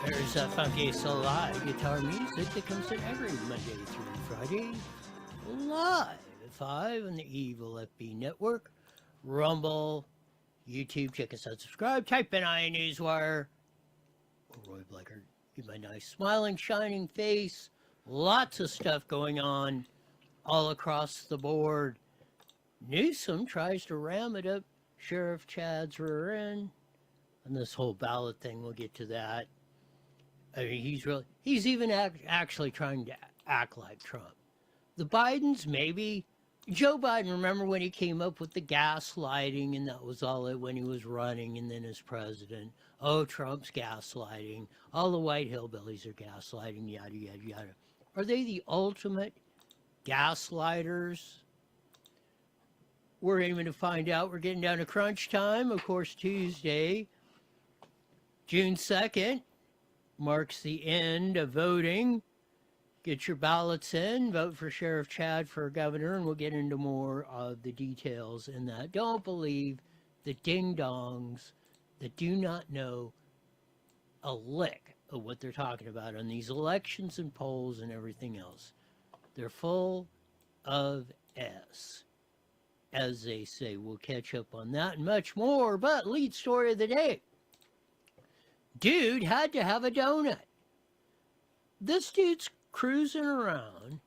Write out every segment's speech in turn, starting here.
There's that funky live guitar music that comes in every Monday through Friday, live at 5 on the Evil FB Network, Rumble, YouTube. Check us out, subscribe, type in iNewsWire. Roy Blaker, give my nice smiling, shining face. Lots of stuff going on all across the board. Newsom tries to ram it up Sheriff Chad's rear end. And this whole ballot thing, we'll get to that. I mean, he's even actually trying to act like Trump. The Bidens, maybe. Joe Biden, remember when he came up with the gaslighting, and that was all it when he was running and then as president. Oh, Trump's gaslighting. All the white hillbillies are gaslighting, yada, yada, yada. Are they the ultimate gaslighters? We're aiming to find out. We're getting down to crunch time. Of course, Tuesday, June 2nd. Marks the end of voting. Get your ballots in. Vote for Sheriff Chad for governor, and we'll get into more of the details in that. Don't believe the ding-dongs that do not know a lick of what they're talking about on these elections and polls and everything else. They're full of S, as they say. We'll catch up on that and much more, but lead story of the day. Dude had to have a donut. This dude's cruising around.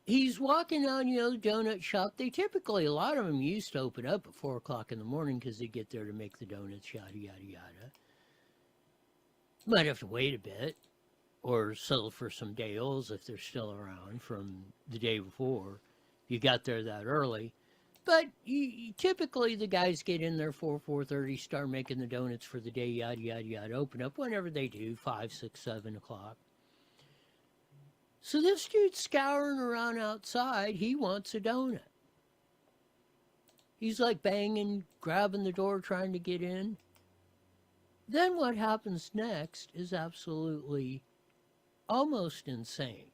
He's walking down, the donut shop. They typically, a lot of them used to open up at 4 o'clock in the morning because they get there to make the donuts, yada, yada, yada. Might have to wait a bit or settle for some Dales if they're still around from the day before. You got there that early. But typically the guys get in there 4:30, start making the donuts for the day, yada, yada, yada, open up whenever they do, 5, 6, 7 o'clock. So this dude's scouring around outside. He wants a donut. He's like banging, grabbing the door, trying to get in. Then what happens next is absolutely almost insane.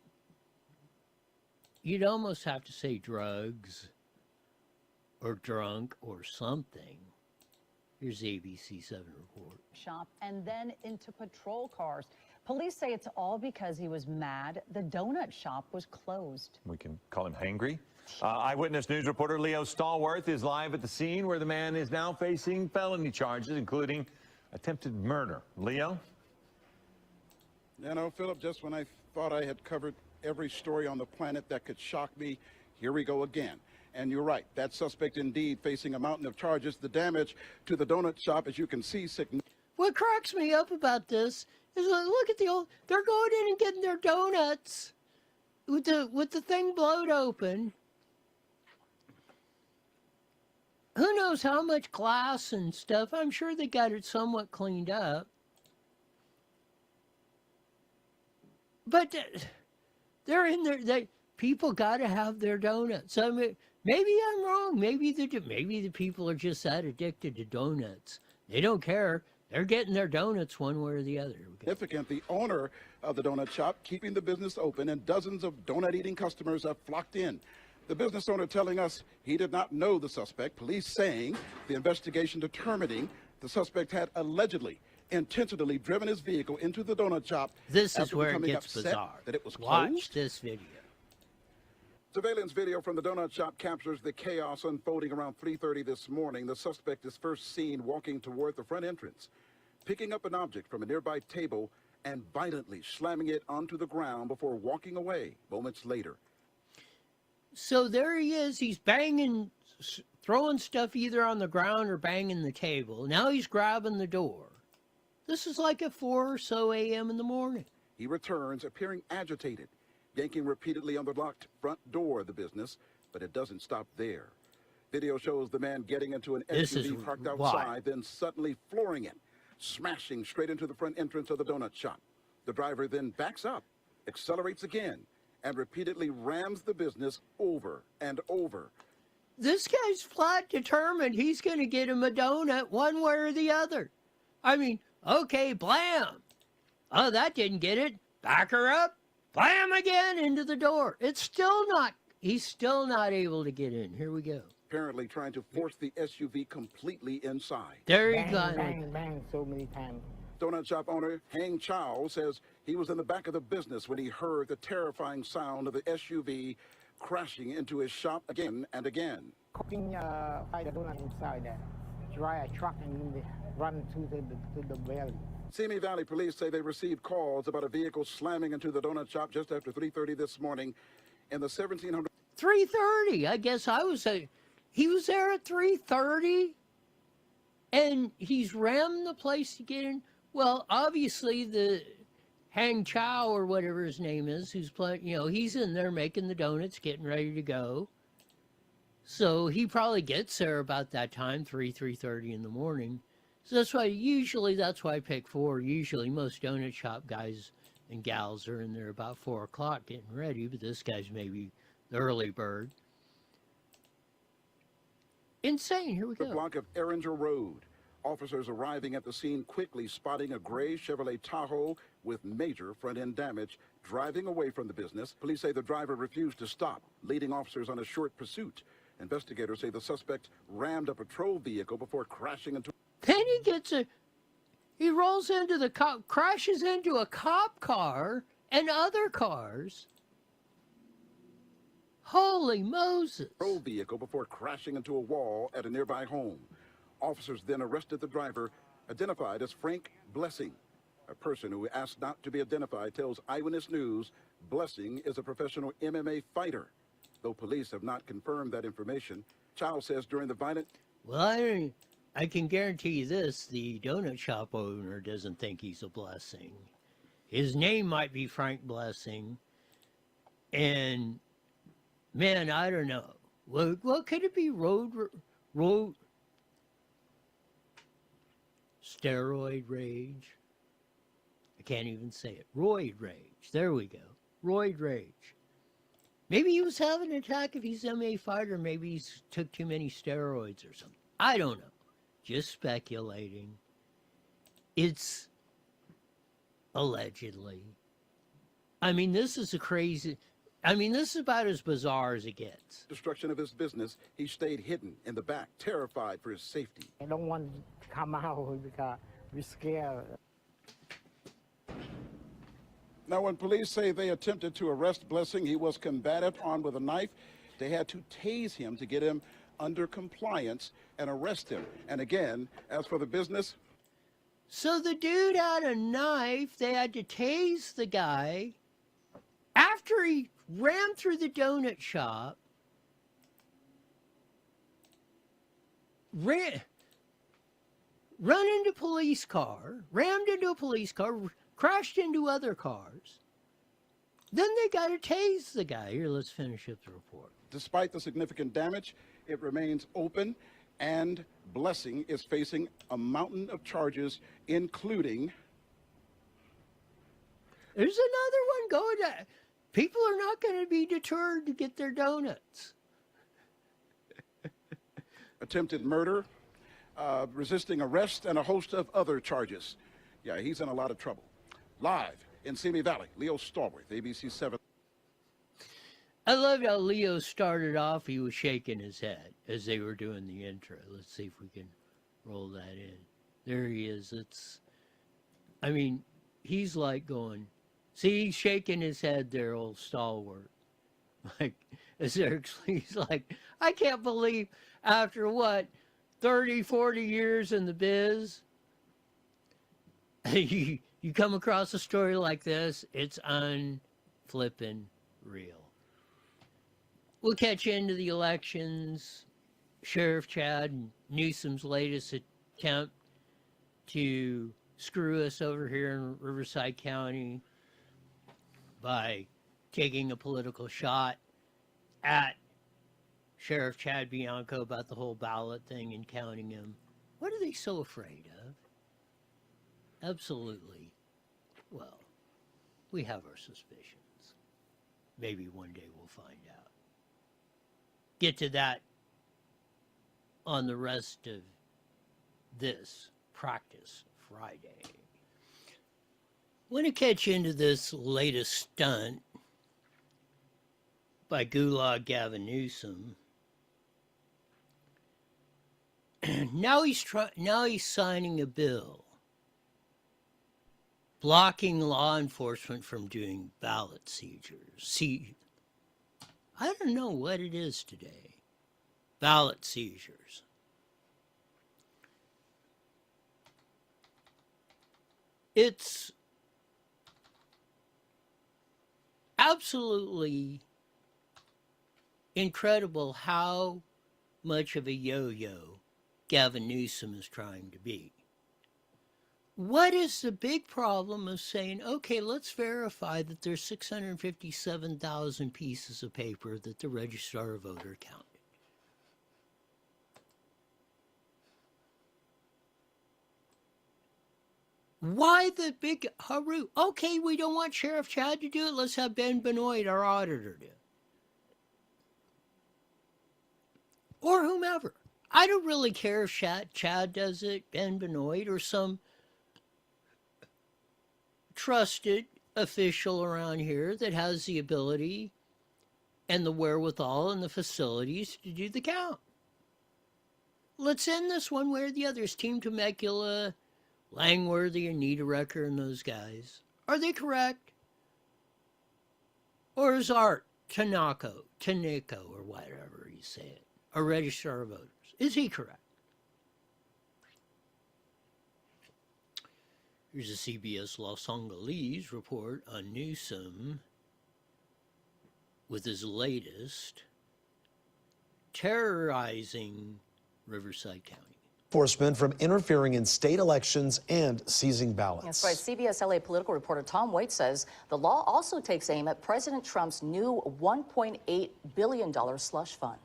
You'd almost have to say drugs or drunk or something. Here's the ABC 7 report. Shop and then into patrol cars. Police say it's all because he was mad the donut shop was closed. We can call him hangry. Eyewitness News reporter Leo Stallworth is live at the scene where the man is now facing felony charges, including attempted murder. Leo? Philip, just when I thought I had covered every story on the planet that could shock me, here we go again. And you're right, that suspect indeed facing a mountain of charges. The damage to the donut shop, as you can see, What cracks me up about this is look at they're going in and getting their donuts with the thing blowed open. Who knows how much glass and stuff. I'm sure they got it somewhat cleaned up. But they're in there. People got to have their donuts. I mean, maybe I'm wrong. Maybe the people are just that addicted to donuts. They don't care. They're getting their donuts one way or the other. Significant. The owner of the donut shop keeping the business open, and dozens of donut-eating customers have flocked in. The business owner telling us he did not know the suspect. Police saying the investigation determining the suspect had allegedly intentionally driven his vehicle into the donut shop. This is where it gets bizarre. That it was Watch closed. this video. Surveillance video from the donut shop captures the chaos unfolding around 3:30 this morning. The suspect is first seen walking toward the front entrance, picking up an object from a nearby table and violently slamming it onto the ground before walking away moments later. So there he is. He's banging, throwing stuff either on the ground or banging the table. Now he's grabbing the door. This is like at 4 or so a.m. in the morning. He returns appearing agitated, yanking repeatedly on the locked front door of the business, but it doesn't stop there. Video shows the man getting into an SUV parked outside, then suddenly flooring it, smashing straight into the front entrance of the donut shop. The driver then backs up, accelerates again, and repeatedly rams the business over and over. This guy's flat determined he's going to get him a donut one way or the other. I mean, okay, blam. Oh, that didn't get it. Back her up. Blam again into the door. It's still not, he's still not able to get in. Here we go. Apparently trying to force the SUV completely inside. There you bang, go. bang, bang, so many times. Donut shop owner Hang Chow says he was in the back of the business when he heard the terrifying sound of the SUV crashing into his shop again and again. Cooking the donut inside there. Drive a truck and run to the belly. Simi Valley police say they received calls about a vehicle slamming into the donut shop just after 3:30 this morning in the 1700. 3:30. I guess he was there at 3:30 and he's rammed the place to get in. Well, obviously the Hang Chow or whatever his name is, who's playing, he's in there making the donuts, getting ready to go. So he probably gets there about that time, 3:30 in the morning. So that's why I pick 4. Usually most donut shop guys and gals are in there about 4 o'clock getting ready, but this guy's maybe the early bird. Insane. Here we The go. block of Erringer Road. Officers arriving at the scene quickly spotting a gray Chevrolet Tahoe with major front-end damage driving away from the business. Police say the driver refused to stop, leading officers on a short pursuit. Investigators say the suspect rammed a patrol vehicle before crashing into... Then he rolls into the cop, crashes into a cop car and other cars. Holy Moses. patrol vehicle before crashing into a wall at a nearby home. Officers then arrested the driver, identified as Frank Blessing. A person who asked not to be identified tells Eyewitness News Blessing is a professional MMA fighter. Though police have not confirmed that information, Chow says during the violent... Well, I can guarantee you this, the donut shop owner doesn't think he's a blessing. His name might be Frank Blessing, and man, I don't know. What could it be? Road steroid rage? I can't even say it. Roid rage. There we go. Roid rage. Maybe he was having an attack if he's an MMA fighter. Maybe he took too many steroids or something. I don't know. Just speculating. It's allegedly. I mean, this is this is about as bizarre as it gets. destruction of his business, he stayed hidden in the back, terrified for his safety. I don't want to come out because we're scared. Now, when police say they attempted to arrest Blessing, he was combative, armed with a knife. They had to tase him to get him under compliance and arrest him. And again, as for the business... So the dude had a knife. They had to tase the guy after he ran through the donut shop. Run into police car, rammed into a police car, crashed into other cars. Then they got to tase the guy. Here, let's finish up the report. Despite the significant damage, it remains open, and Blessing is facing a mountain of charges, including... There's another one going to... People are not going to be deterred to get their donuts. attempted murder, resisting arrest, and a host of other charges. Yeah, he's in a lot of trouble. Live in Simi Valley, Leo Stallworth, ABC 7. I loved how Leo started off. He was shaking his head as they were doing the intro. Let's see if we can roll that in. There he is. He's like going, see, he's shaking his head there, old Stalwart. Like, he's like, I can't believe after 30, 40 years in the biz, you come across a story like this, it's unflippin' real. We'll catch you into the elections. Sheriff Chad Newsom's latest attempt to screw us over here in Riverside County by taking a political shot at Sheriff Chad Bianco about the whole ballot thing and counting him. What are they so afraid of? Absolutely. Well, we have our suspicions. Maybe one day we'll find out. Get to that on the rest of this Practice Friday. Want to catch into this latest stunt by Gulag Gavin Newsom. Now he's signing a bill blocking law enforcement from doing ballot seizures. See, I don't know what it is today. Ballot seizures. It's absolutely incredible how much of a yo-yo Gavin Newsom is trying to be. What is the big problem of saying, okay, let's verify that there's 657,000 pieces of paper that the registrar of voter counted? Why the big hooroo? Okay, we don't want Sheriff Chad to do it. Let's have Ben Benoit, our auditor, do it. Or whomever. I don't really care if Chad does it, Ben Benoit, or some trusted official around here that has the ability and the wherewithal and the facilities to do the count. Let's end this one way or the other. Is Team Temecula, Langworthy, and Niederrecker and those guys, are they correct? Or is Art Tanako, or whatever you say it, a registrar of voters? Is he correct? Here's a CBS Los Angeles report on Newsom with his latest terrorizing Riverside County. Enforcement from interfering in state elections and seizing ballots. That's right. CBS LA political reporter Tom Waite says the law also takes aim at President Trump's new $1.8 billion slush fund.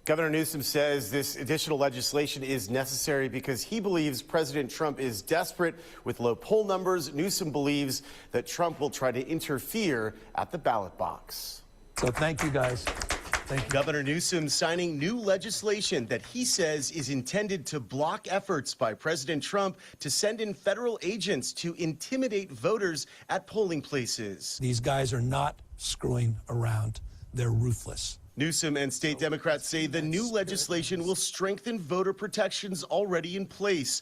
Governor Newsom says this additional legislation is necessary because he believes President Trump is desperate with low poll numbers. Newsom believes that Trump will try to interfere at the ballot box. So thank you, guys. Thank you. Governor Newsom signing new legislation that he says is intended to block efforts by President Trump to send in federal agents to intimidate voters at polling places. These guys are not screwing around. They're ruthless. Newsom and state Democrats say the new legislation will strengthen voter protections already in place.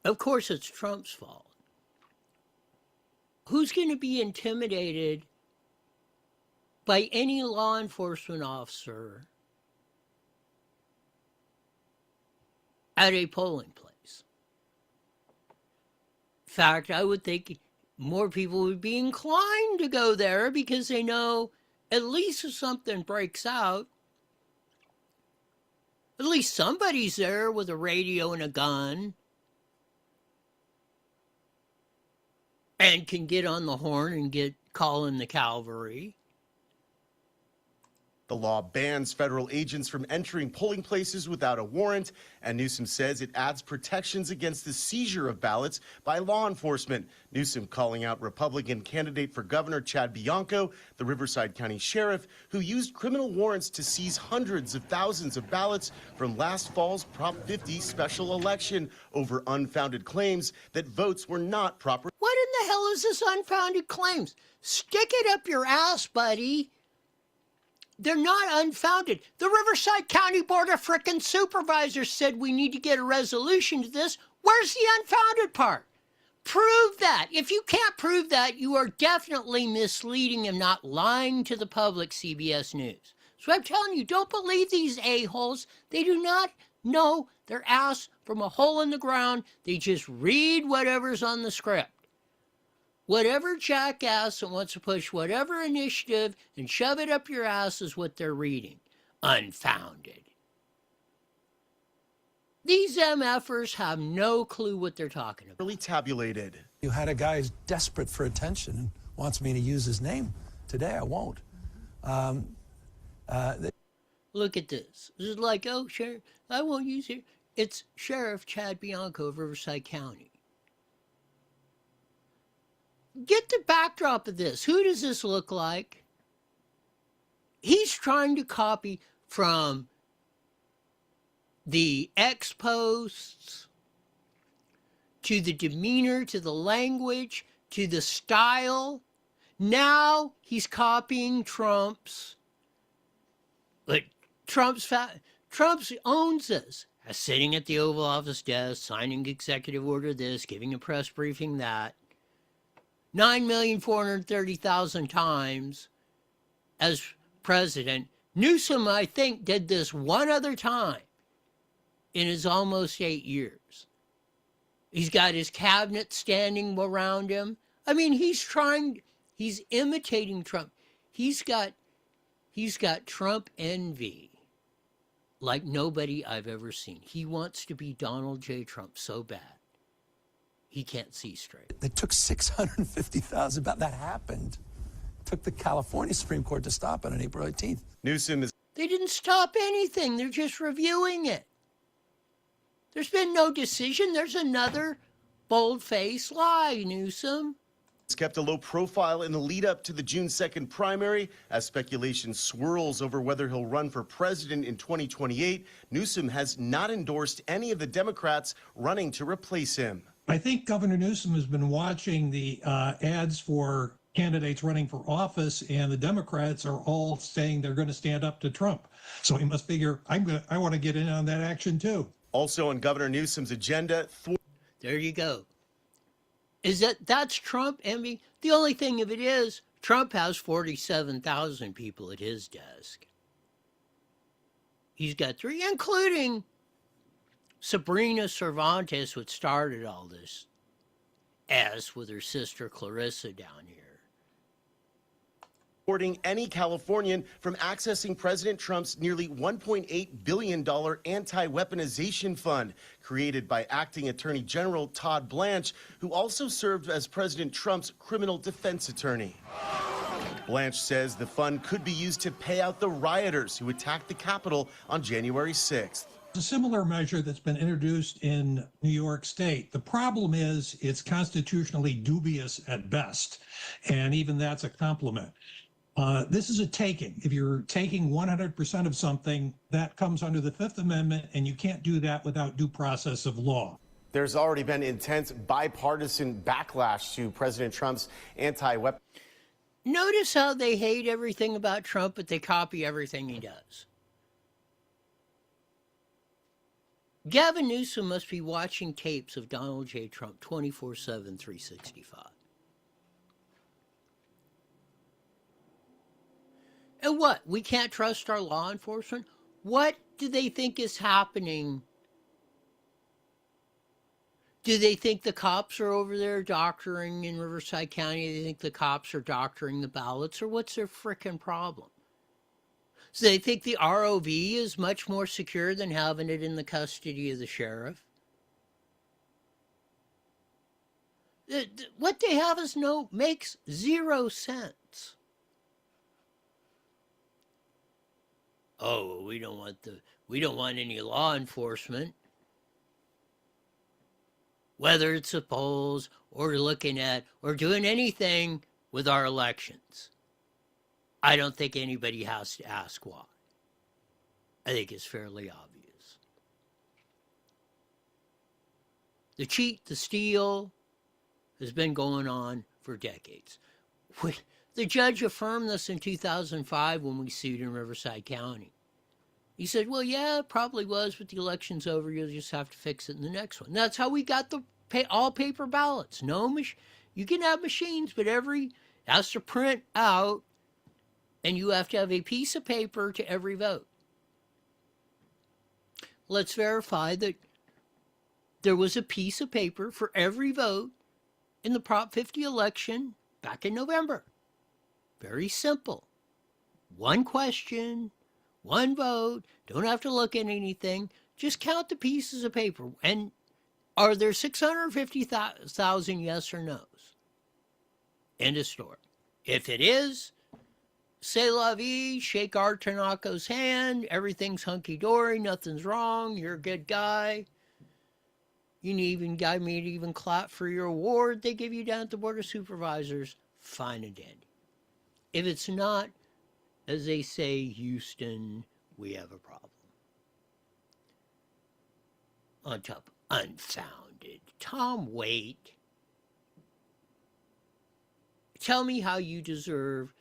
Of course, it's Trump's fault. Who's going to be intimidated by any law enforcement officer at a polling place? In fact, I would think more people would be inclined to go there because they know at least if something breaks out, at least somebody's there with a radio and a gun and can get on the horn and call in the cavalry. The law bans federal agents from entering polling places without a warrant, and Newsom says it adds protections against the seizure of ballots by law enforcement. Newsom calling out Republican candidate for governor Chad Bianco, the Riverside County Sheriff, who used criminal warrants to seize hundreds of thousands of ballots from last fall's Prop 50 special election over unfounded claims that votes were not proper. What in the hell is this unfounded claims? Stick it up your ass, buddy. They're not unfounded. The Riverside County Board of Frickin' Supervisors said we need to get a resolution to this. Where's the unfounded part? Prove that. If you can't prove that, you are definitely misleading and not lying to the public, CBS News. So I'm telling you, don't believe these a-holes. They do not know their ass from a hole in the ground. They just read whatever's on the script. Whatever jackass that wants to push whatever initiative and shove it up your ass is what they're reading. Unfounded. These MFers have no clue what they're talking about. Really tabulated. You had a guy who's desperate for attention and wants me to use his name. Today I won't. Look at this. This is like, oh, Sheriff, I won't use it. It's Sheriff Chad Bianco of Riverside County. Get the backdrop of this. Who does this look like? He's trying to copy from the X posts to the demeanor, to the language, to the style. Now he's copying Trump's. But Trump's owns this. Sitting at the Oval Office desk, signing executive order this, giving a press briefing that. 9,430,000 times as president. Newsom, I think, did this one other time in his almost 8 years. He's got his cabinet standing around him. I mean, he's imitating Trump. He's got Trump envy like nobody I've ever seen. He wants to be Donald J. Trump so bad. He can't see straight. It took 650,000, that happened. It took the California Supreme Court to stop it on April 18th. Newsom is... They didn't stop anything. They're just reviewing it. There's been no decision. There's another bold-faced lie, Newsom. He's kept a low profile in the lead up to the June 2nd primary. As speculation swirls over whether he'll run for president in 2028, Newsom has not endorsed any of the Democrats running to replace him. I think Governor Newsom has been watching the ads for candidates running for office, and the Democrats are all saying they're going to stand up to Trump. So he must figure, I want to get in on that action too. Also on Governor Newsom's agenda... There you go. That's Trump envy? The only thing of it is, Trump has 47,000 people at his desk. He's got 3, including Sabrina Cervantes, which started all this, as with her sister Clarissa down here. Supporting any Californian from accessing President Trump's nearly $1.8 billion anti-weaponization fund, created by acting Attorney General Todd Blanche, who also served as President Trump's criminal defense attorney. Blanche says the fund could be used to pay out the rioters who attacked the Capitol on January 6th. A similar measure that's been introduced in New York State. The problem is it's constitutionally dubious at best, and even that's a compliment. This is a taking. If you're taking 100% of something, that comes under the Fifth Amendment, and you can't do that without due process of law. There's already been intense bipartisan backlash to President Trump's anti-weapon. Notice how they hate everything about Trump, but they copy everything he does. Gavin Newsom must be watching tapes of Donald J. Trump 24/7, 365. And what? We can't trust our law enforcement? What do they think is happening? Do they think the cops are over there doctoring in Riverside County? Do they think the cops are doctoring the ballots? Or what's their frickin' problem? So they think the ROV is much more secure than having it in the custody of the sheriff? What they have makes 0 sense. Oh, we don't want any law enforcement, whether it's the polls or looking at or doing anything with our elections. I don't think anybody has to ask why. I think it's fairly obvious. The cheat, the steal has been going on for decades. The judge affirmed this in 2005 when we sued in Riverside County. He said, well, yeah, it probably was, but the election's over. You'll just have to fix it in the next one. That's how we got the all paper ballots. You can have machines, but every has to print out, and you have to have a piece of paper to every vote. Let's verify that there was a piece of paper for every vote in the Prop 50 election back in November. Very simple. One question, one vote, don't have to look at anything. Just count the pieces of paper. And are there 650,000 yes or no's? End of story. If it is, c'est la vie, shake Art Tanako's hand, everything's hunky-dory, nothing's wrong, you're a good guy. You got me to even clap for your award they give you down at the Board of Supervisors. Fine and dandy. If it's not, As they say, Houston, we have a problem. On top, unfounded. Tom Waite. Tell me how you deserve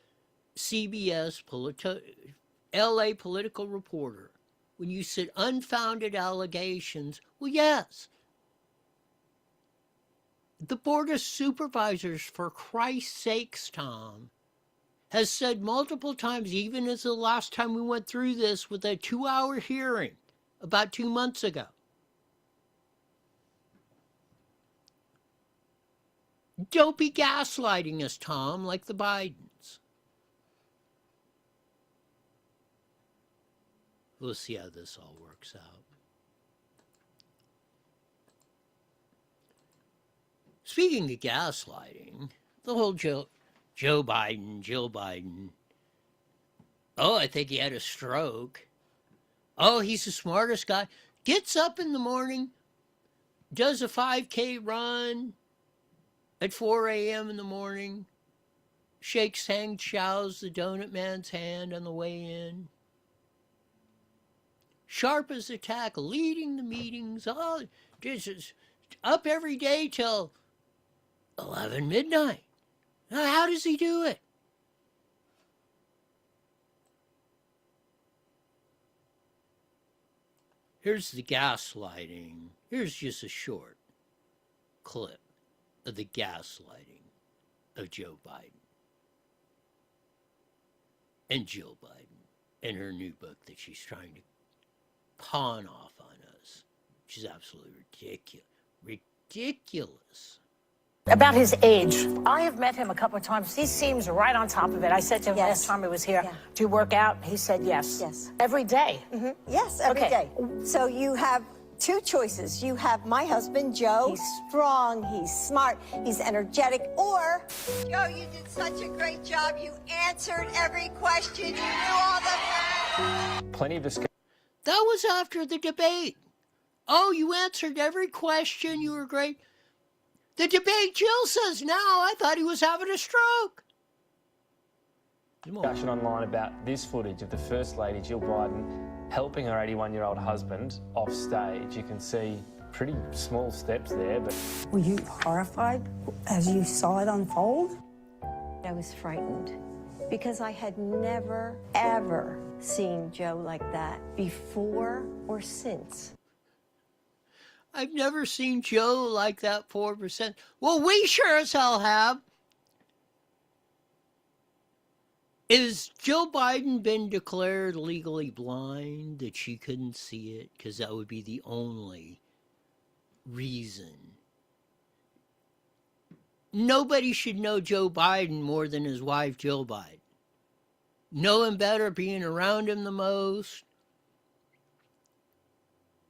CBS LA political reporter when you said unfounded allegations. Well, yes. The Board of Supervisors, for Christ's sakes, Tom, has said multiple times, even as the last time we went through this with a 2-hour hearing about 2 months ago. Don't be gaslighting us, Tom, like the Bidens. We'll see how this all works out. Speaking of gaslighting, the whole Joe Biden, Jill Biden. Oh, I think he had a stroke. Oh, he's the smartest guy. Gets up in the morning, does a 5K run at 4 a.m. in the morning, shakes Hang Chao's, the donut man's, hand on the way in. Sharp as a tack, leading the meetings. Oh, just up every day till 11 midnight. Now, how does he do it? Here's the gaslighting. Here's just a short clip of the gaslighting of Joe Biden and Jill Biden and her new book that she's trying to pawn off on us, which is absolutely ridiculous. About his age, I have met him a couple of times. He seems right on top of it. I said to him last time he was here, do you work out? He said yes. Yes. Every day? Mm-hmm. Yes, every day. So you have two choices. You have my husband, Joe. He's strong, he's smart, he's energetic. Or, Joe, you did such a great job. You answered every question. You knew all the... Plenty of discussion. That was after the debate. Oh, you answered every question. You were great. The debate, Jill says now, I thought he was having a stroke. Discussion online about this footage of the First Lady, Jill Biden, helping her 81-year-old husband off stage. You can see pretty small steps there, but... Were you horrified as you saw it unfold? I was frightened because I had never, ever seen Joe like that before or since. I've never seen Joe like that 4%. Well, we sure as hell have. Is Jill Biden been declared legally blind that she couldn't see it? Because that would be the only reason. Nobody should know Joe Biden more than his wife, Jill Biden. Know him better, being around him the most.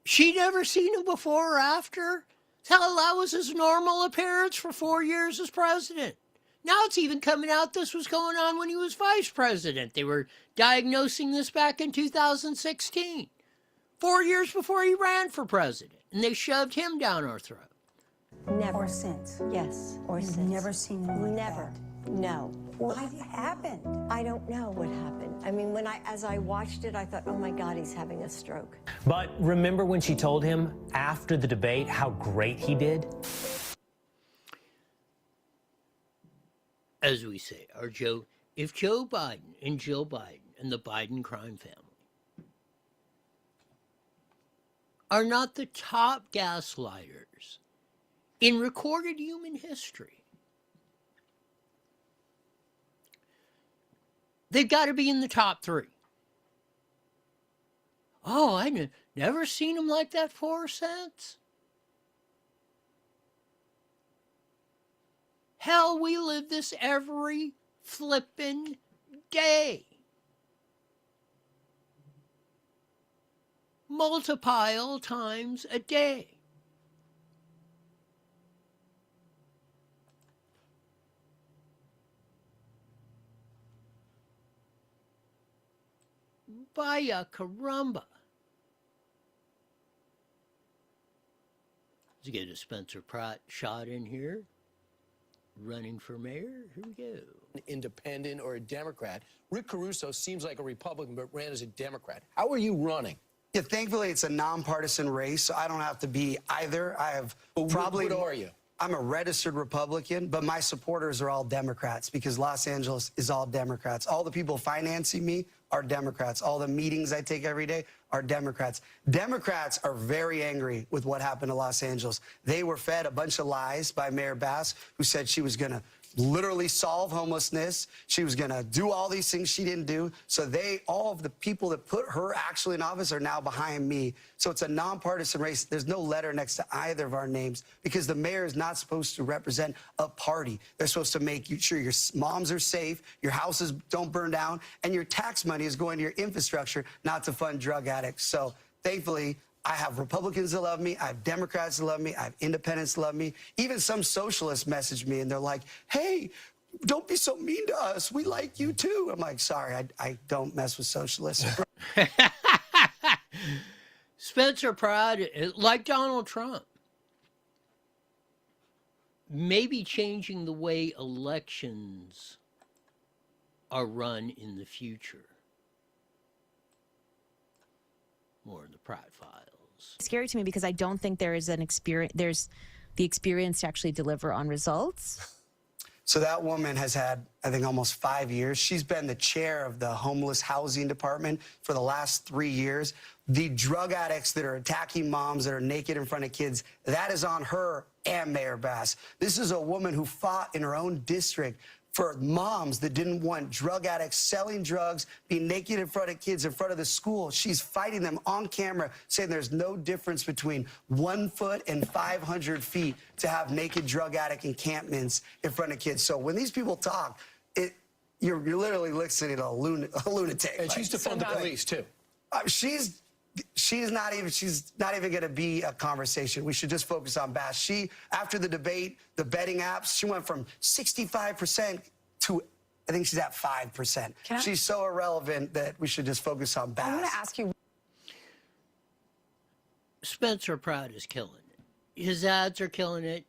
She never seen him before or after? Hell, that was his normal appearance for 4 years as president. Now it's even coming out this was going on when he was vice president. They were diagnosing this back in 2016, 4 years before he ran for president, and they shoved him down our throat. Never. Or since? Yes, or You've since. never seen him like Never. that? No. What happened? I don't know what happened. I mean, as I watched it, I thought, oh my God, he's having a stroke. But remember when she told him after the debate how great he did? As we say, if Joe Biden and Jill Biden and the Biden crime family are not the top gaslighters in recorded human history, they've got to be in the top 3. Oh, I never seen him like that 4 cents. Hell, we live this every flippin' day. Multiple times a day. Vaya caramba. Let's get a Spencer Pratt shot in here. running for mayor. Here we go. Independent or a Democrat. Rick Caruso seems like a Republican, but ran as a Democrat. How are you running? Yeah, thankfully it's a nonpartisan race, so I don't have to be either. I have What are you? I'm a registered Republican, but my supporters are all Democrats because Los Angeles is all Democrats. All the people financing me are Democrats. All the meetings I take every day are Democrats. Democrats are very angry with what happened to Los Angeles. They were fed a bunch of lies by Mayor Bass, who said she was going to literally solve homelessness. She was going to do all these things she didn't do. So all of the people that put her actually in office are now behind me. So it's a nonpartisan race. There's no letter next to either of our names because the mayor is not supposed to represent a party. They're supposed to make sure your moms are safe, your houses don't burn down, and your tax money is going to your infrastructure, not to fund drug addicts. So thankfully, I have Republicans that love me. I have Democrats that love me. I have independents that love me. Even some socialists message me, and they're like, hey, don't be so mean to us. We like you, too. I'm like, sorry, I don't mess with socialists. Spencer Pratt, like Donald Trump, maybe changing the way elections are run in the future. More in the Pratt files. Scary to me because I don't think there's the experience to actually deliver on results. So that woman has had, I think, almost 5 years. She's been the chair of the homeless housing department for the last 3 years. The drug addicts that are attacking moms that are naked in front of kids, that is on her and Mayor Bass. This is a woman who fought in her own district for moms that didn't want drug addicts selling drugs, being naked in front of kids in front of the school. She's fighting them on camera, saying there's no difference between 1 foot and 500 feet to have naked drug addict encampments in front of kids. So when these people talk, you're literally listening to a lunatic. And she's to fund the police, too. She's not even going to be a conversation. We should just focus on Bass. After the debate, the betting apps, she went from 65% to, I think she's at 5%. She's so irrelevant that we should just focus on Bass. I want to ask you. Spencer Pratt is killing it. His ads are killing it.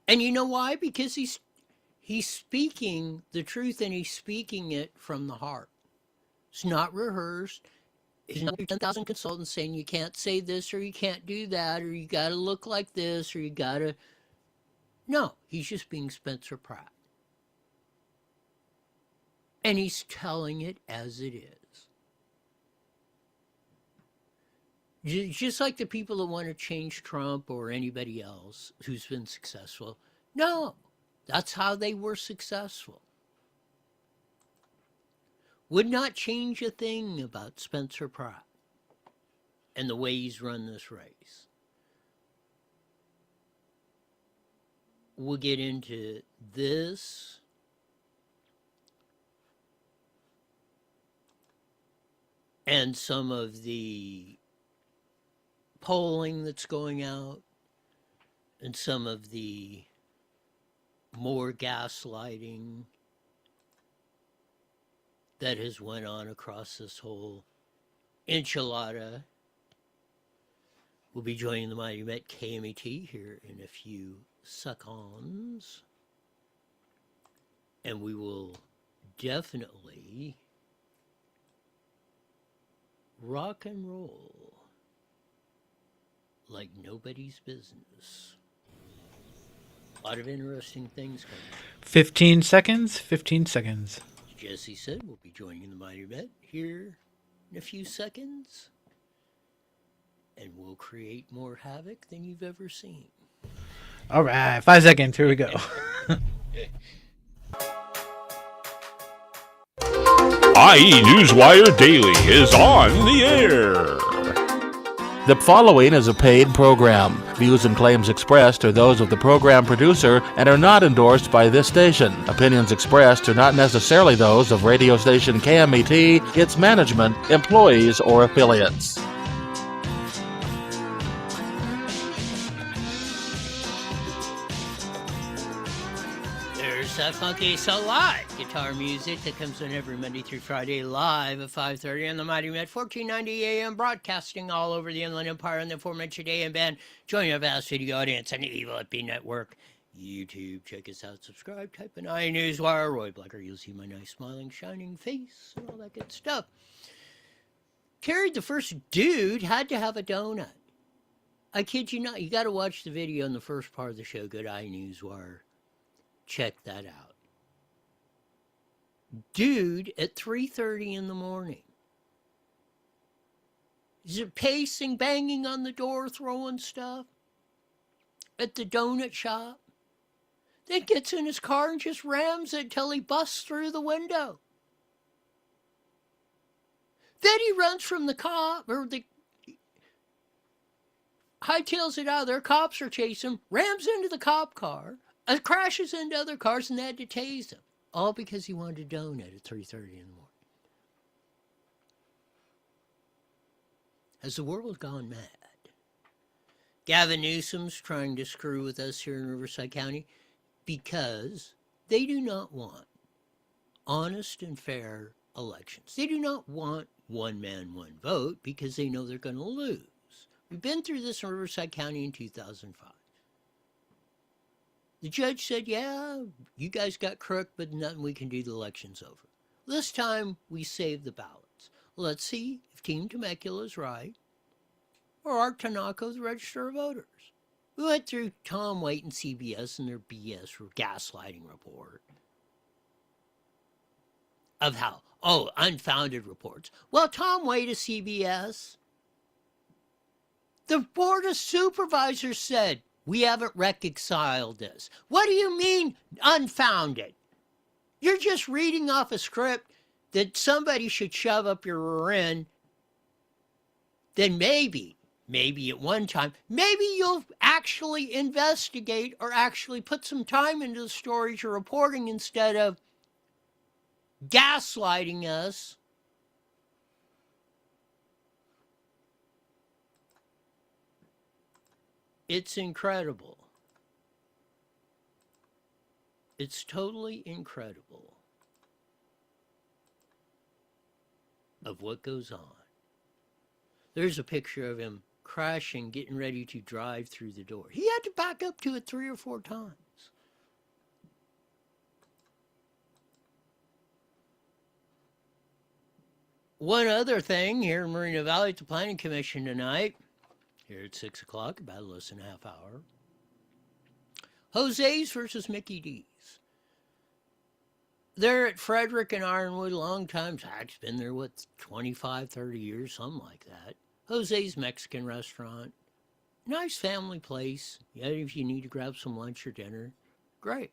And you know why? Because he's speaking the truth, and he's speaking it from the heart. It's not rehearsed. He's not 10,000 consultants saying you can't say this or you can't do that or you got to look like this or you got to. No, he's just being Spencer Pratt. And he's telling it as it is. Just like the people that want to change Trump or anybody else who's been successful. No, that's how they were successful. Would not change a thing about Spencer Pratt and the way he's run this race. We'll get into this. And some of the polling that's going out and some of the more gaslighting that has went on across this whole enchilada. We'll be joining the Mighty Met KMET here in a few seconds. And we will definitely rock and roll like nobody's business. A lot of interesting things coming up. 15 seconds, 15 seconds. Jesse said we'll be joining the Mighty Met here in a few seconds. And we'll create more havoc than you've ever seen. All right, 5 seconds. Here we go. IE Newswire Daily is on the air. The following is a paid program. Views and claims expressed are those of the program producer and are not endorsed by this station. Opinions expressed are not necessarily those of radio station KMET, its management, employees, or affiliates. There's that funky so live guitar music that comes in every Monday through Friday live at 5:30 on the Mighty Met 1490 AM, broadcasting all over the Inland Empire on the aforementioned AM band. Join our vast video audience on the Evil at B Network. YouTube, check us out, subscribe, type in iNewsWire, Roy Blacker, you'll see my nice, smiling, shining face, and all that good stuff. Terry, the first dude, had to have a donut. I kid you not, you got to watch the video in the first part of the show, go to iNewsWire, check that out. Dude, at 3:30 in the morning, is it pacing, banging on the door, throwing stuff at the donut shop? Then gets in his car and just rams it till he busts through the window. Then he runs from the cop, or the hightails it out of there. Cops are chasing him, rams into the cop car, crashes into other cars, and they had to tase him. All because he wanted a donut at 3:30 in the morning. Has the world gone mad? Gavin Newsom's trying to screw with us here in Riverside County because they do not want honest and fair elections. They do not want one man, one vote because they know they're going to lose. We've been through this in Riverside County in 2005. The judge said, yeah, you guys got crooked, but nothing we can do, the election's over. This time, we saved the ballots. Let's see if Team Temecula's right, or Art Tanaco's register of voters. We went through Tom Waite and CBS and their BS gaslighting report of how, unfounded reports. Well, Tom Waite of CBS, the Board of Supervisors said, we haven't reconciled this. What do you mean, unfounded? You're just reading off a script that somebody should shove up your rear end. Then maybe at one time, maybe you'll actually investigate or actually put some time into the stories you're reporting instead of gaslighting us. It's incredible. It's totally incredible of what goes on. There's a picture of him crashing, getting ready to drive through the door. He had to back up to it 3 or 4 times. One other thing here in Moreno Valley at the Planning Commission tonight, here at 6 o'clock, about less than a half hour. Jose's versus Mickey D's. They're at Frederick and Ironwood, a long time. It's been there, 25, 30 years, something like that. Jose's Mexican restaurant. Nice family place. Yeah, if you need to grab some lunch or dinner, great.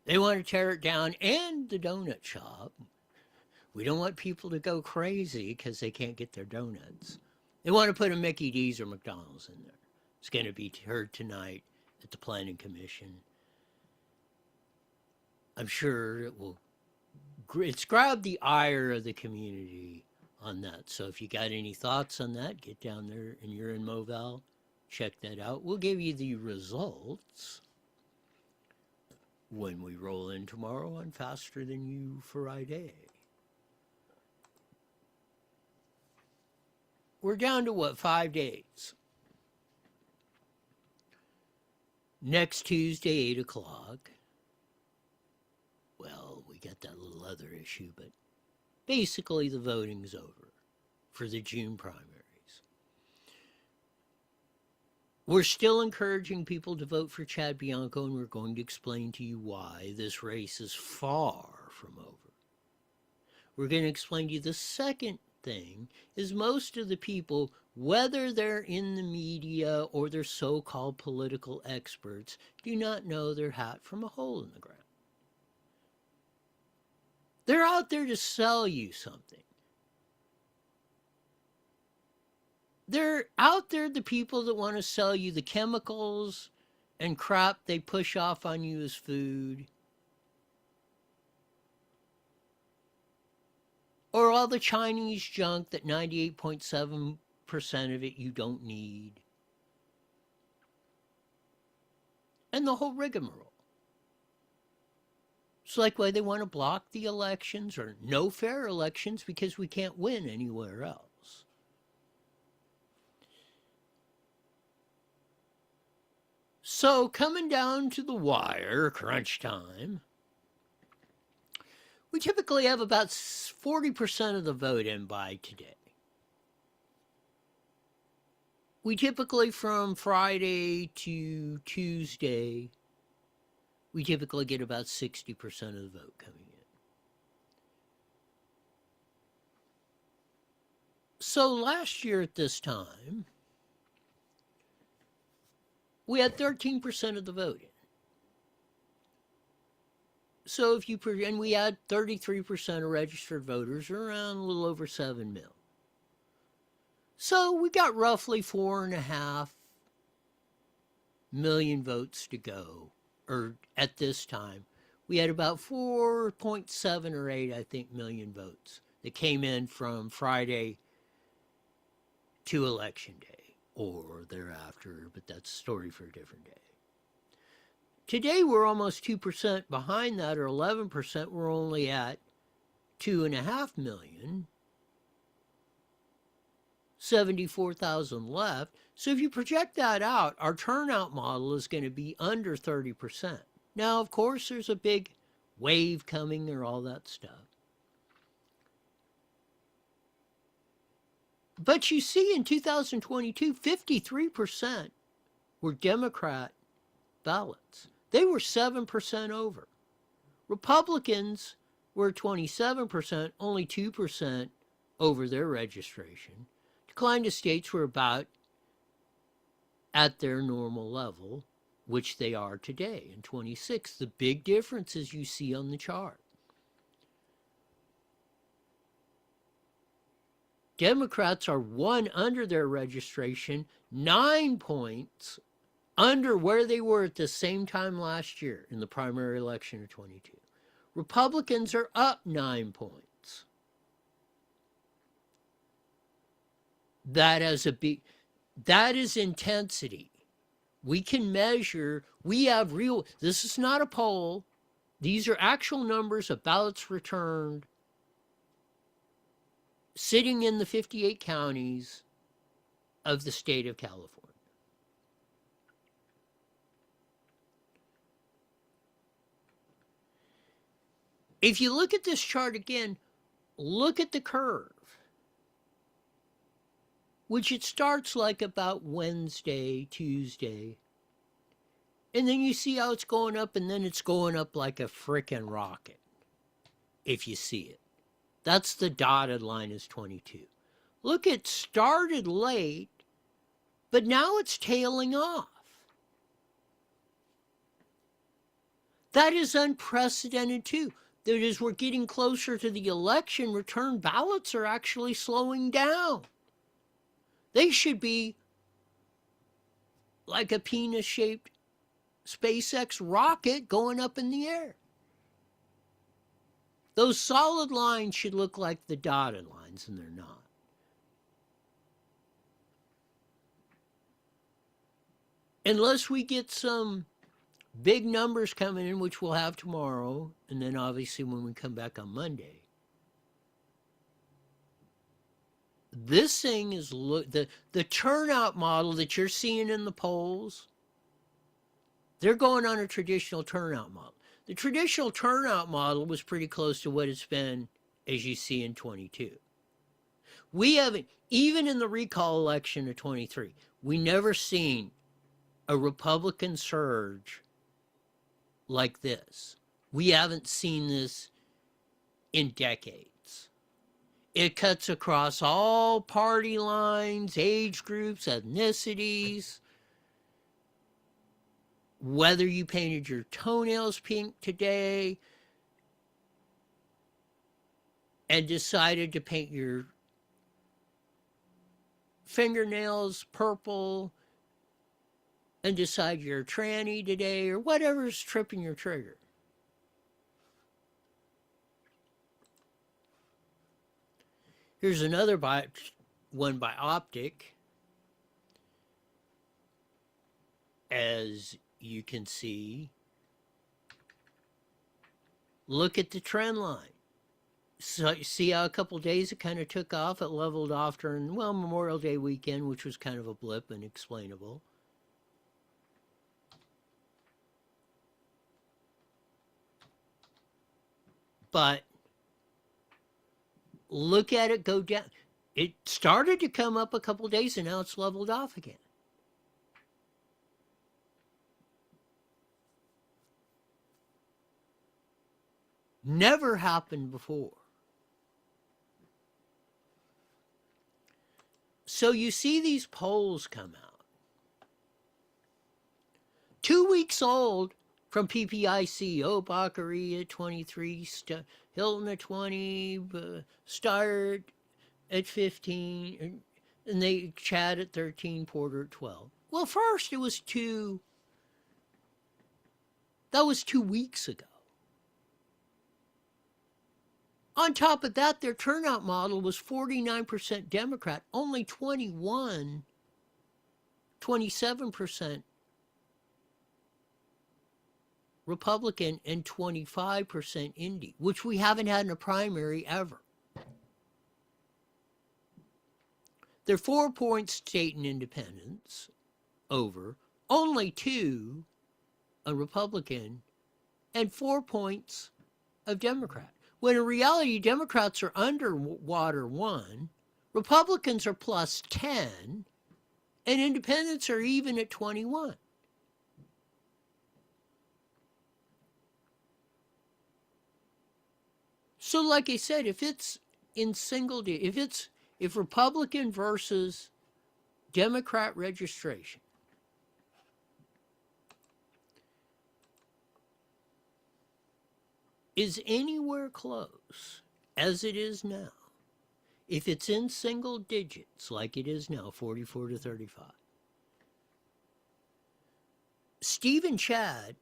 They want to tear it down, and the donut shop. We don't want people to go crazy because they can't get their donuts. They want to put a Mickey D's or McDonald's in there. It's going to be heard tonight at the Planning Commission. I'm sure it's grabbed the ire of the community on that. So if you got any thoughts on that, get down there and you're in Movell, check that out. We'll give you the results when we roll in tomorrow on Faster Than You Friday. We're down to 5 days. Next Tuesday, 8 o'clock. Well, we got that little other issue, but basically the voting's over for the June primaries. We're still encouraging people to vote for Chad Bianco, and we're going to explain to you why this race is far from over. We're going to explain to you the second thing is most of the people, whether they're in the media or they're so-called political experts, do not know their hat from a hole in the ground. They're out there to sell you something. They're out there, the people that want to sell you the chemicals and crap they push off on you as food. Or all the Chinese junk that 98.7% of it you don't need. And the whole rigmarole. It's like why they want to block the elections or no fair elections because we can't win anywhere else. So coming down to the wire, crunch time, we typically have about 40% of the vote in by today. We typically, from Friday to Tuesday, we typically get about 60% of the vote coming in. So last year at this time, we had 13% of the vote in. So if you, and we had 33% of registered voters, or around a little over 7 million. So we got roughly 4.5 million votes to go, or at this time. We had about 4.7 or 8, I think, million votes that came in from Friday to Election Day, or thereafter, but that's a story for a different day. Today, we're almost 2% behind that, or 11%. We're only at 2.5 million. 74,000 left. So if you project that out, our turnout model is going to be under 30%. Now, of course, there's a big wave coming or all that stuff. But you see in 2022, 53% were Democrat ballots. They were 7% over. Republicans were 27%, only 2% over their registration. Decline to states were about at their normal level, which they are today in 26. The big difference is you see on the chart. Democrats are 1 under their registration, 9 points under where they were at the same time last year in the primary election of 22. Republicans are up 9 points. That is intensity. We can measure, we have real, this is not a poll. These are actual numbers of ballots returned sitting in the 58 counties of the state of California. If you look at this chart again, look at the curve, which it starts like about Wednesday, Tuesday, and then you see how it's going up, and then it's going up like a frickin' rocket, if you see it. That's the dotted line is 22. Look, it started late, but now it's tailing off. That is unprecedented too. That is, we're getting closer to the election, return ballots are actually slowing down. They should be like a penis-shaped SpaceX rocket going up in the air. Those solid lines should look like the dotted lines, and they're not. Unless we get some big numbers coming in, which we'll have tomorrow, and then obviously when we come back on Monday. This thing is, the turnout model that you're seeing in the polls, they're going on a traditional turnout model. The traditional turnout model was pretty close to what it's been, as you see in 22. We haven't, even in the recall election of 23, we never seen a Republican surge like this. We haven't seen this in decades. It cuts across all party lines, age groups, ethnicities. Whether you painted your toenails pink today and decided to paint your fingernails purple and decide you're a tranny today, or whatever's tripping your trigger. Here's another one by Optic. As you can see, look at the trend line. So see how a couple of days it kind of took off, it leveled off during, well, Memorial Day weekend, which was kind of a blip and explainable. But look at it go down. It started to come up a couple days, and now it's leveled off again. Never happened before. So you see these polls come out. 2 weeks old from PPIC. Oh, Baccaria at 23, Hilton at 20, Steyer at 15, and they Chad at 13, Porter at 12. Well, first it was that was 2 weeks ago. On top of that, their turnout model was 49% Democrat, only 27% Republican, and 25% Indy, which we haven't had in a primary ever. They're 4 points state and independents over, only 2 a Republican, and 4 points of Democrat. When in reality, Democrats are underwater 1, Republicans are plus 10, and independents are even at 21. So like I said, if it's in single digits, if Republican versus Democrat registration is anywhere close as it is now, if it's in single digits like it is now, 44 to 35, Steve and Chad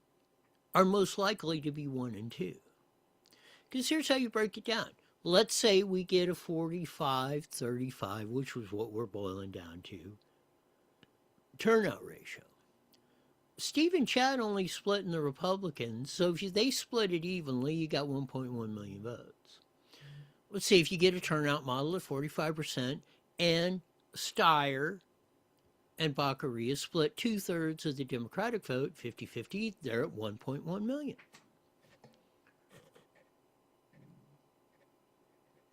are most likely to be 1 and 2. Because here's how you break it down. Let's say we get a 45-35, which was what we're boiling down to, turnout ratio. Steve and Chad only split in the Republicans, so if they split it evenly, you got 1.1 million votes. Let's say if you get a turnout model at 45%, and Steyer and Baccaria split 2/3 of the Democratic vote, 50-50, they're at 1.1 million.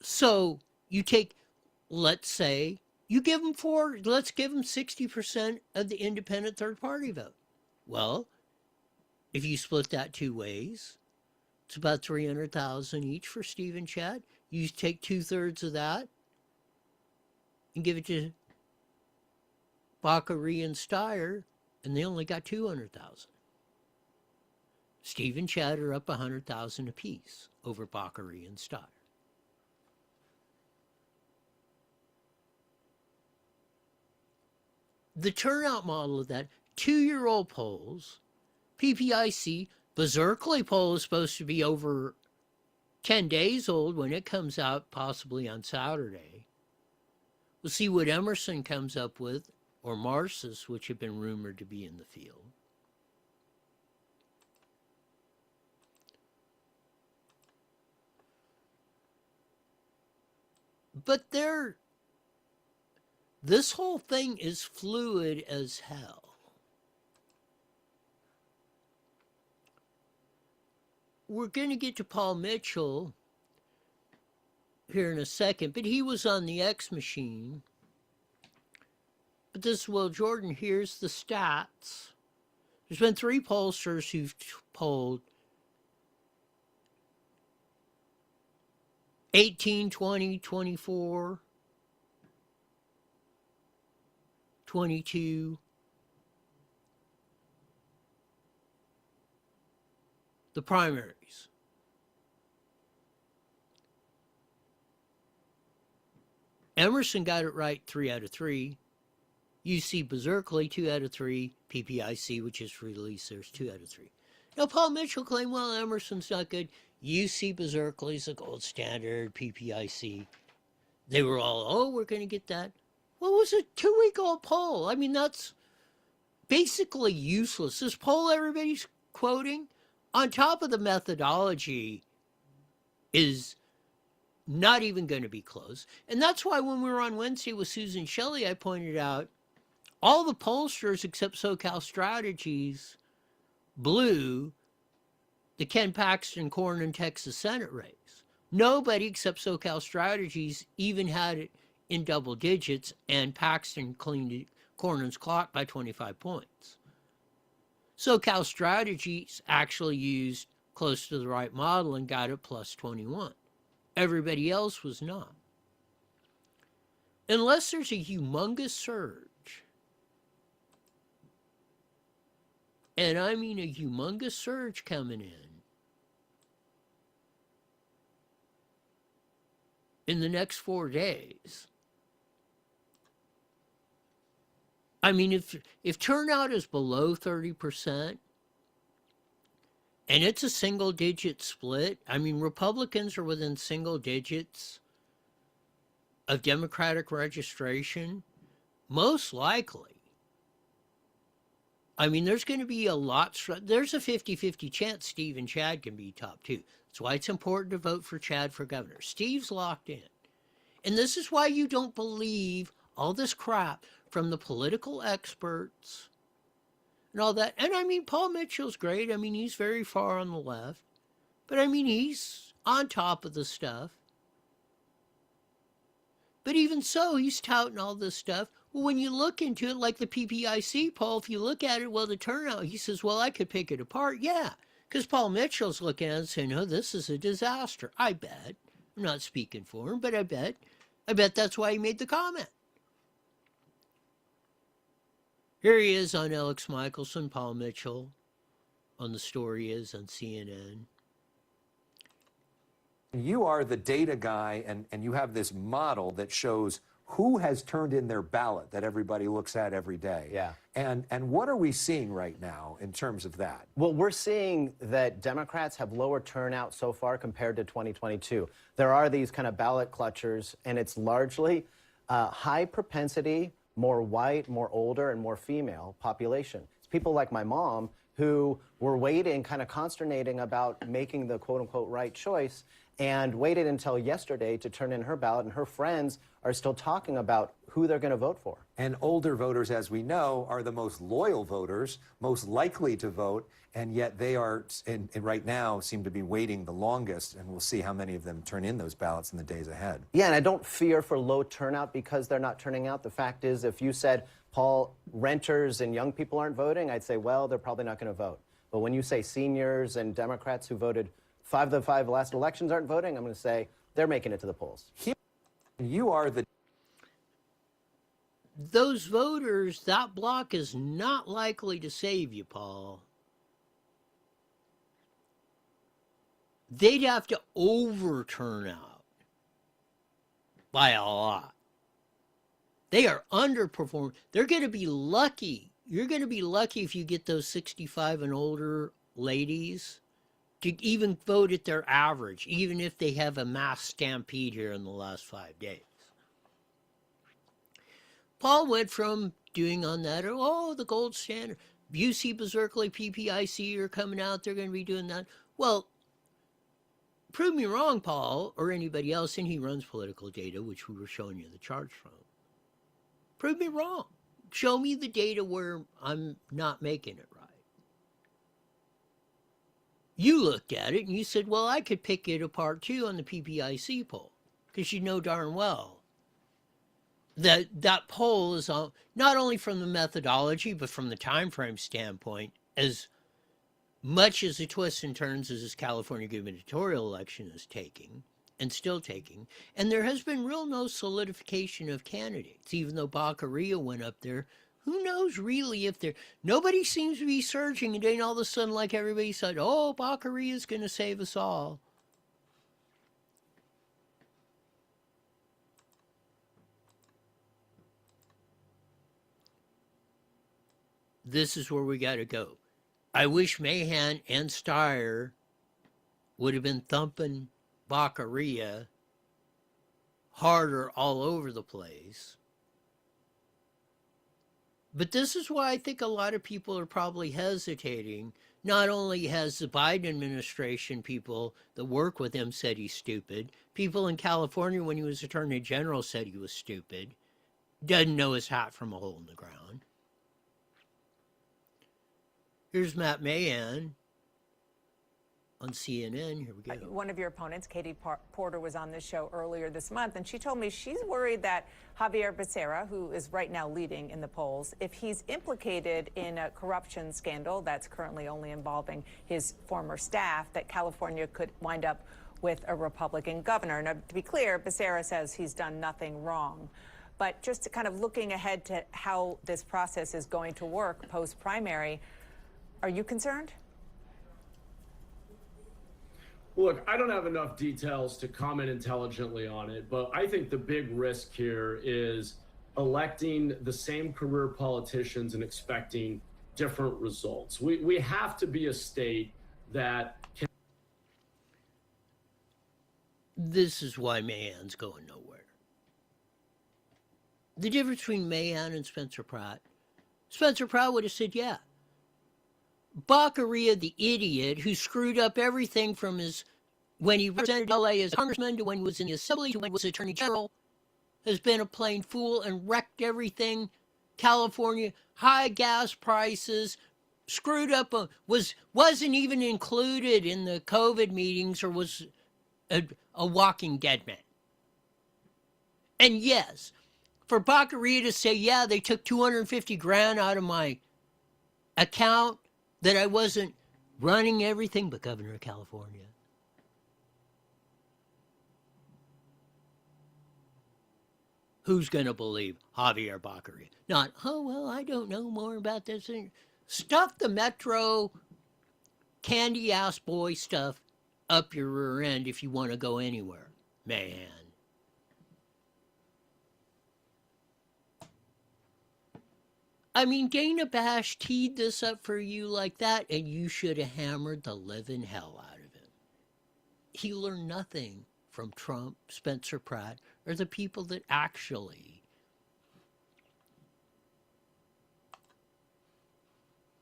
So you take, let's say, you give them let's give them 60% of the independent third-party vote. Well, if you split that 2 ways, it's about 300,000 each for Steve and Chad. You take 2/3 of that and give it to Baccaria and Steyer, and they only got 200,000. Steve and Chad are up 100,000 apiece over Baccaria and Steyer. The turnout model of that, 2-year-old polls, PPIC, Berkeley poll is supposed to be over 10 days old when it comes out, possibly on Saturday. We'll see what Emerson comes up with, or Marxist, which have been rumored to be in the field. But this whole thing is fluid as hell. We're going to get to Paul Mitchell here in a second, but he was on the X machine. But this is Will Jordan. Here's the stats. There's been 3 pollsters who've polled 18, 20, 24, 22. The primaries. Emerson got it right 3 out of 3. UC Berkeley 2 out of 3. PPIC, which is released, there's 2 out of 3. Now, Paul Mitchell claimed, well, Emerson's not good. UC Berkeley's the gold standard. PPIC. They were all, oh, we're going to get that. What was a 2-week-old poll? I mean, that's basically useless. This poll everybody's quoting, on top of the methodology, is not even going to be close. And that's why when we were on Wednesday with Susan Shelley, I pointed out all the pollsters except SoCal Strategies, blue, the Ken Paxton Cornyn Texas Senate race. Nobody except SoCal Strategies even had it in double digits, and Paxton cleaned Cornyn's clock by 25 points. SoCal Strategies actually used close to the right model and got it plus 21. Everybody else was not. Unless there's a humongous surge, and I mean a humongous surge coming in the next 4 days. I mean, if turnout is below 30%, and it's a single-digit split, I mean, Republicans are within single digits of Democratic registration, most likely. I mean, there's going to be a lot. There's a 50-50 chance Steve and Chad can be top two. That's why it's important to vote for Chad for governor. Steve's locked in. And this is why you don't believe all this crap from the political experts and all that. And I mean, Paul Mitchell's great. I mean, he's very far on the left. But I mean, he's on top of the stuff. But even so, he's touting all this stuff. Well, when you look into it, like the PPIC poll, if you look at it, well, the turnout, he says, well, I could pick it apart. Yeah, because Paul Mitchell's looking at it and saying, oh, this is a disaster. I bet. I'm not speaking for him, but I bet that's why he made the comment. Here he is on Alex Michelson, Paul Mitchell, on the story is on CNN. You are the data guy, and you have this model that shows who has turned in their ballot that everybody looks at every day. Yeah. And what are we seeing right now in terms of that? Well, we're seeing that Democrats have lower turnout so far compared to 2022. There are these kind of ballot clutchers, and it's largely high propensity, more white, more older, and more female population. It's people like my mom who were waiting, kind of consternating about making the quote-unquote right choice, and waited until yesterday to turn in her ballot, and her friends are still talking about who they're going to vote for. And older voters, as we know, are the most loyal voters, most likely to vote, and yet they are, and right now, seem to be waiting the longest, and we'll see how many of them turn in those ballots in the days ahead. Yeah, and I don't fear for low turnout because they're not turning out. The fact is, if you said, Paul, renters and young people aren't voting, I'd say, well, they're probably not going to vote. But when you say seniors and Democrats who voted 5 of the 5 last elections aren't voting, I'm going to say they're making it to the polls. You are the... Those voters, that block is not likely to save you, Paul. They'd have to overturn out by a lot. They are underperforming. They're going to be lucky. You're going to be lucky if you get those 65 and older ladies to even vote at their average, even if they have a mass stampede here in the last 5 days. Paul went from doing on that, oh, the gold standard. Busey, Berserkly, PPIC are coming out. They're going to be doing that. Well, prove me wrong, Paul, or anybody else, and he runs political data, which we were showing you the charts from. Prove me wrong. Show me the data where I'm not making it right. You looked at it and you said, well, I could pick it apart too on the PPIC poll, because you know darn well that that poll is on, not only from the methodology, but from the time frame standpoint, as much as the twists and turns as this California gubernatorial election is taking and still taking. And there has been real no solidification of candidates, even though Baccaria went up there. Who knows really if they're... Nobody seems to be surging, and then all of a sudden, like everybody said, oh, Baccaria is going to save us all. This is where we got to go. I wish Mahan and Steyer would have been thumping Baccaria harder all over the place. But this is why I think a lot of people are probably hesitating. Not only has the Biden administration, people that work with him said he's stupid. People in California, when he was Attorney General, said he was stupid. Doesn't know his hat from a hole in the ground. Here's Matt Mahan on CNN. Here we go. One of your opponents, Katie Porter, was on this show earlier this month, and she told me she's worried that Javier Becerra, who is right now leading in the polls, if he's implicated in a corruption scandal that's currently only involving his former staff, that California could wind up with a Republican governor. Now, to be clear, Becerra says he's done nothing wrong. But just kind of looking ahead to how this process is going to work post-primary, are you concerned? Look, I don't have enough details to comment intelligently on it, but I think the big risk here is electing the same career politicians and expecting different results. We have to be a state that can. This is why Mahan's going nowhere. The difference between Mahan and Spencer Pratt would have said, yeah. Baccaria, the idiot who screwed up everything from when he represented LA as congressman to when he was in the assembly to when he was attorney general, has been a plain fool and wrecked everything. California, high gas prices, screwed up, wasn't even included in the COVID meetings or was a walking dead man. And yes, for Baccaria to say, yeah, they took $250,000 out of my account, that I wasn't running everything but governor of California. Who's going to believe Javier Baccaria? Not, oh, well, I don't know more about this. Stuff the Metro candy-ass boy stuff up your rear end if you want to go anywhere, man. I mean, Dana Bash teed this up for you like that, and you should have hammered the living hell out of him. He learned nothing from Trump, Spencer Pratt, or the people that actually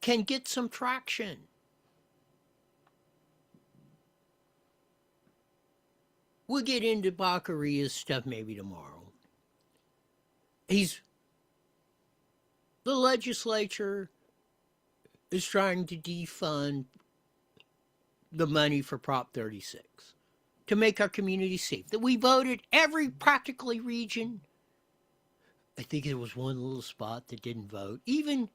can get some traction. We'll get into Baccaria's stuff maybe tomorrow. The legislature is trying to defund the money for Prop 36 to make our community safe. That we voted every practically region. I think there was one little spot that didn't vote. Even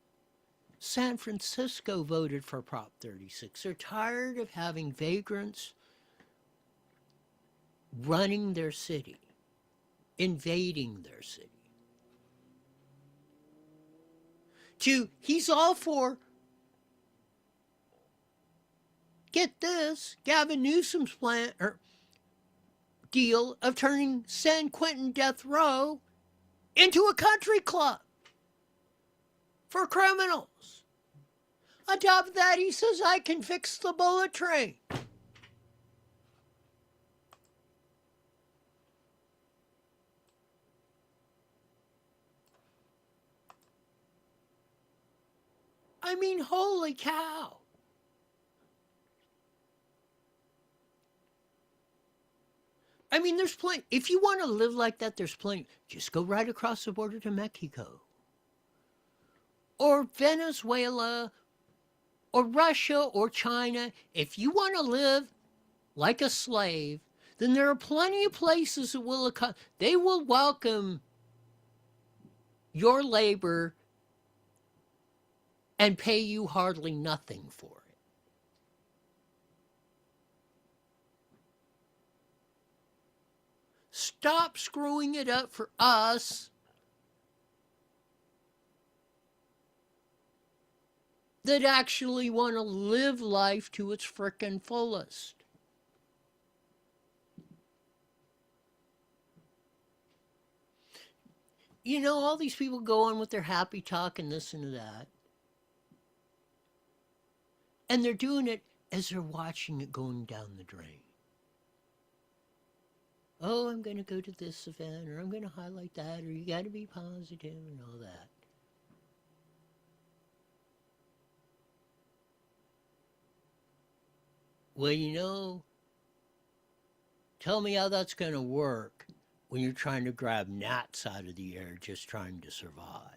San Francisco voted for Prop 36. They're tired of having vagrants running their city, invading their city. He's all for, get this, Gavin Newsom's plan or deal of turning San Quentin Death Row into a country club for criminals. On top of that, he says, I can fix the bullet train. I mean, holy cow. I mean, there's plenty. If you want to live like that, there's plenty. Just go right across the border to Mexico. Or Venezuela. Or Russia or China. If you want to live like a slave, then there are plenty of places that will welcome your labor and pay you hardly nothing for it. Stop screwing it up for us that actually want to live life to its frickin' fullest. You know, all these people go on with their happy talk and this and that. And they're doing it as they're watching it going down the drain. Oh, I'm going to go to this event, or I'm going to highlight that, or you got to be positive and all that. Well, you know, tell me how that's going to work when you're trying to grab gnats out of the air just trying to survive.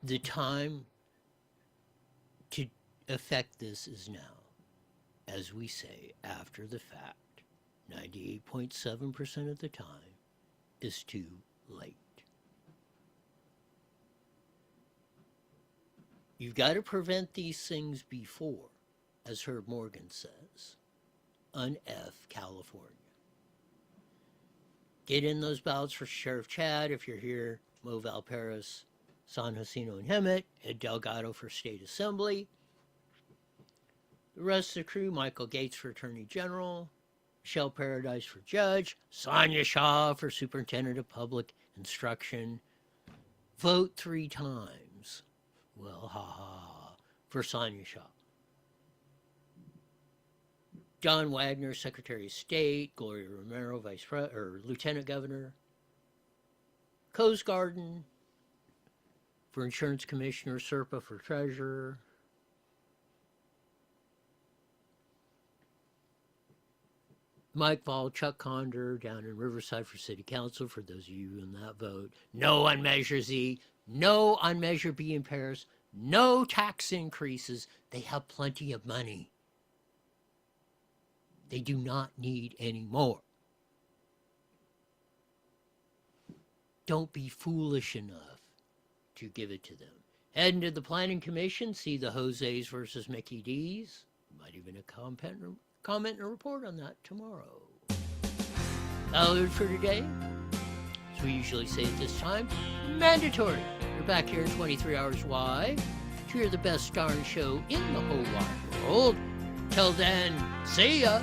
The time to affect this is now. As we say, after the fact, 98.7% of the time is too late. You've got to prevent these things before, as Herb Morgan says. Un-F California. Get in those ballots for Sheriff Chad if you're here. Mo Valparis, San Jacinto and Hemet. Ed Delgado for State Assembly. The rest of the crew, Michael Gates for Attorney General. Michelle Paradise for Judge. Sonia Shaw for Superintendent of Public Instruction. Vote 3 times. Well, for Sonia Shaw. John Wagner, Secretary of State. Gloria Romero, Lieutenant Governor. Coast Garden for Insurance Commissioner. Serpa for Treasurer. Mike Vall, Chuck Conder down in Riverside for City Council, for those of you in that vote. No on Measure Z. No on Measure B in Paris. No tax increases. They have plenty of money. They do not need any more. Don't be foolish enough to give it to them. Head into the Planning Commission, see the Jose's versus Mickey D's. Might even a comment and a report on that tomorrow. That'll do it for today. As we usually say at this time, mandatory. We're back here in 23 Hours Wide to hear the best darn show in the whole wide world. Till then, see ya.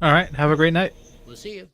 All right. Have a great night. We'll see you.